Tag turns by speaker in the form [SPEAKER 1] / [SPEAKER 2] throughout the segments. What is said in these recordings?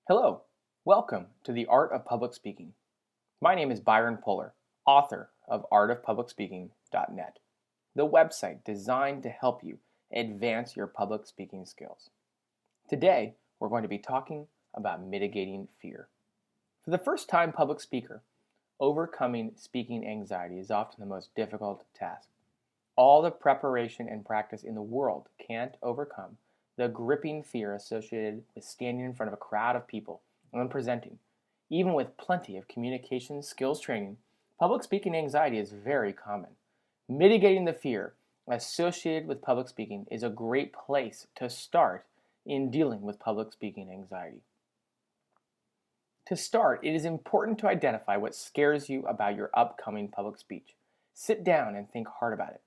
[SPEAKER 1] Hello, welcome to the Art of Public Speaking. My name is Byron Puller, author of artofpublicspeaking.net, the website designed to help you advance your public speaking skills. Today, we're going to be talking about mitigating fear. For the first-time public speaker, overcoming speaking anxiety is often the most difficult task. All the preparation and practice in the world can't overcome the gripping fear associated with standing in front of a crowd of people and presenting. Even with plenty of communication skills training, public speaking anxiety is very common. Mitigating the fear associated with public speaking is a great place to start in dealing with public speaking anxiety. To start, it is important to identify what scares you about your upcoming public speech. Sit down and think hard about it.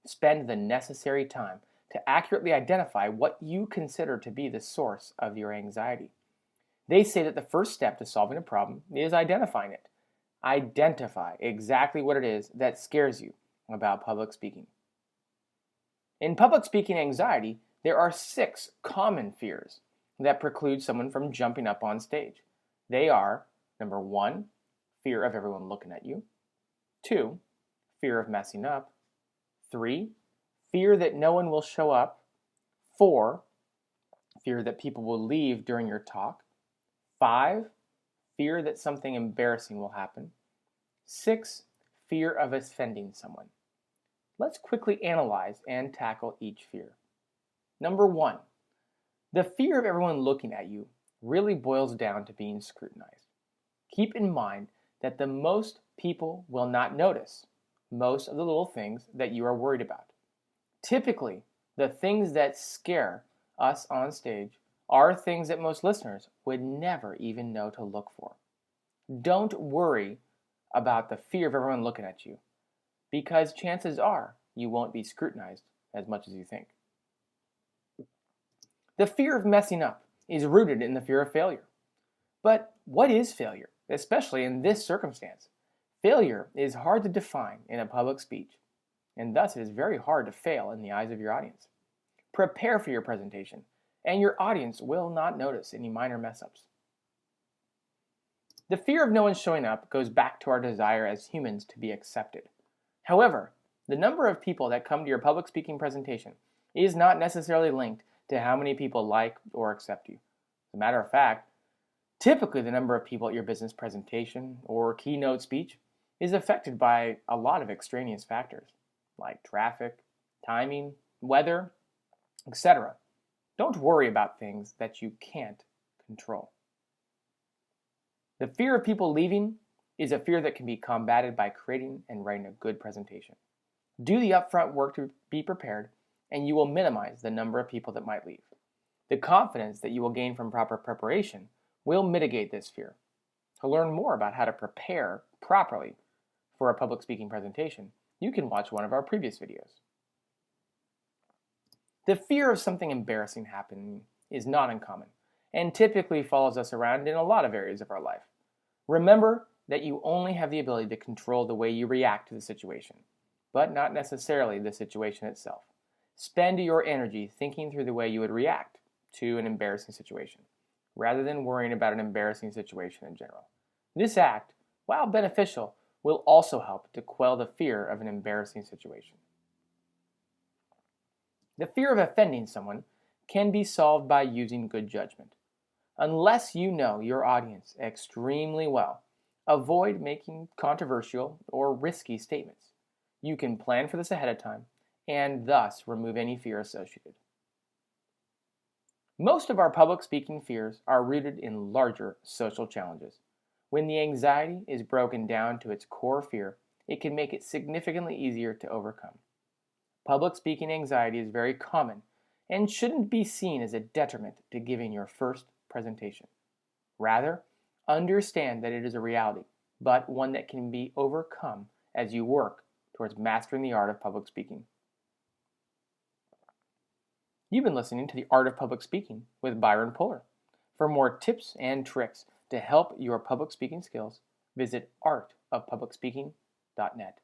[SPEAKER 1] Spend the necessary time to accurately identify what you consider to be the source of your anxiety. They say that the first step to solving a problem is identifying it. Identify exactly what it is that scares you about public speaking. In public speaking anxiety, there are 6 common fears that preclude someone from jumping up on stage. They are, number 1, fear of everyone looking at you. 2, fear of messing up. 3, fear that no one will show up. 4, fear that people will leave during your talk. 5, fear that something embarrassing will happen. 6, fear of offending someone. Let's quickly analyze and tackle each fear. Number 1, the fear of everyone looking at you really boils down to being scrutinized. Keep in mind that the most people will not notice most of the little things that you are worried about. Typically, the things that scare us on stage are things that most listeners would never even know to look for. Don't worry about the fear of everyone looking at you, because chances are you won't be scrutinized as much as you think. The fear of messing up is rooted in the fear of failure. But what is failure, especially in this circumstance? Failure is hard to define in a public speech, and thus it is very hard to fail in the eyes of your audience. Prepare for your presentation, and your audience will not notice any minor mess-ups. The fear of no one showing up goes back to our desire as humans to be accepted. However, the number of people that come to your public speaking presentation is not necessarily linked to how many people like or accept you. As a matter of fact, typically the number of people at your business presentation or keynote speech is affected by a lot of extraneous factors, like traffic, timing, weather, etc. Don't worry about things that you can't control. The fear of people leaving is a fear that can be combated by creating and writing a good presentation. Do the upfront work to be prepared, and you will minimize the number of people that might leave. The confidence that you will gain from proper preparation will mitigate this fear. To learn more about how to prepare properly for a public speaking presentation, you can watch one of our previous videos. The fear of something embarrassing happening is not uncommon and typically follows us around in a lot of areas of our life. Remember that you only have the ability to control the way you react to the situation, but not necessarily the situation itself. Spend your energy thinking through the way you would react to an embarrassing situation, rather than worrying about an embarrassing situation in general. This act, while beneficial, will also help to quell the fear of an embarrassing situation. The fear of offending someone can be solved by using good judgment. Unless you know your audience extremely well, avoid making controversial or risky statements. You can plan for this ahead of time and thus remove any fear associated. Most of our public speaking fears are rooted in larger social challenges. When the anxiety is broken down to its core fear, it can make it significantly easier to overcome. Public speaking anxiety is very common and shouldn't be seen as a detriment to giving your first presentation. Rather, understand that it is a reality, but one that can be overcome as you work towards mastering the art of public speaking. You've been listening to The Art of Public Speaking with Byron Puller. For more tips and tricks to help your public speaking skills, visit artofpublicspeaking.net.